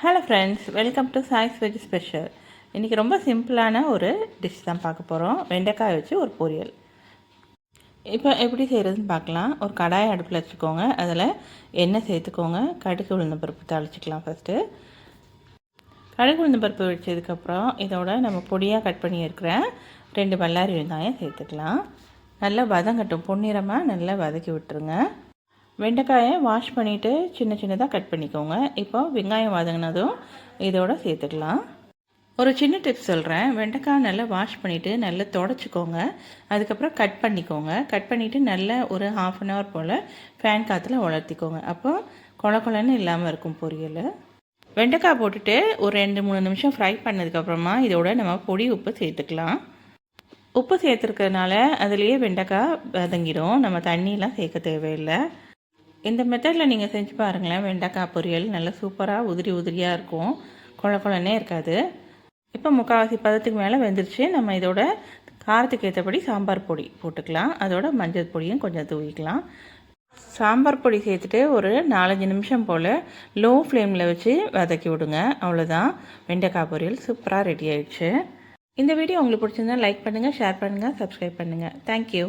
Hello friends, welcome to choice veg special. இன்றைக்கி ரொம்ப சிம்பிளான ஒரு டிஷ் தான் பார்க்க போகிறோம். வெண்டைக்காய் வச்சு ஒரு பொரியல். இப்போ எப்படி செய்கிறதுன்னு பார்க்கலாம். ஒரு கடாய் அடுப்பில் வச்சுக்கோங்க. அதில் எண்ணெய் சேர்த்துக்கோங்க. கடுகு உளுந்தம் பருப்பு தாளிச்சிக்கலாம். ஃபஸ்ட்டு கடுகு உளுந்தம் பருப்பு வச்சதுக்கப்புறம் இதோட நம்ம பொடியாக கட் பண்ணி இருக்கிற 2 பல்லாரி வெங்காயம் சேர்த்துக்கலாம். நல்லா வதங்கட்டும். பொன்னிறமாக நல்லா வதக்கி விட்டுருங்க. வெண்டைக்காயை வாஷ் பண்ணிவிட்டு சின்ன சின்னதாக கட் பண்ணிக்கோங்க. இப்போ வெங்காயம் வதங்கினதும் இதோட சேர்த்துக்கலாம். ஒரு சின்ன டிப்ஸ் சொல்கிறேன். வெண்டைக்காய் நல்லா வாஷ் பண்ணிவிட்டு நல்லா தொடச்சிக்கோங்க. அதுக்கப்புறம் கட் பண்ணிக்கோங்க. கட் பண்ணிவிட்டு நல்லா ஒரு 1/2 அன் ஹவர் போல் ஃபேன் காற்றுல உலர்த்திக்கோங்க. அப்போ கொலன்னு இல்லாமல் இருக்கும் பொரியல். வெண்டைக்காய் போட்டுட்டு ஒரு 2-3 நிமிஷம் ஃப்ரை பண்ணதுக்கப்புறமா இதோட நம்ம பொடி உப்பு சேர்த்துக்கலாம். உப்பு சேர்த்துருக்கிறதுனால அதுலேயே வெண்டைக்காய் வதங்கிடும். நம்ம தண்ணியெலாம் சேர்க்க தேவையில்லை. இந்த மெத்தடில் நீங்கள் செஞ்சு பாருங்களேன். வெண்டைக்காய் பொரியல் நல்லா சூப்பராக உதிரியாக இருக்கும். கொலன்னே இருக்காது. இப்போ 3/4 பதத்துக்கு மேலே வெந்துருச்சு. நம்ம இதோட காரத்துக்கு ஏற்றபடி சாம்பார் பொடி போட்டுக்கலாம். அதோட மஞ்சள் பொடியும் கொஞ்சம் தூவிக்கலாம். சாம்பார் பொடி சேர்த்துட்டு ஒரு 4-5 நிமிஷம் போல் லோ ஃப்ளேமில் வச்சு வதக்கி விடுங்க. அவ்வளோதான், வெண்டைக்காய் பொரியல் சூப்பராக ரெடி ஆயிடுச்சு. இந்த வீடியோ உங்களுக்கு பிடிச்சிருந்தா லைக் பண்ணுங்கள், ஷேர் பண்ணுங்கள், சப்ஸ்கிரைப் பண்ணுங்கள். தேங்க்யூ.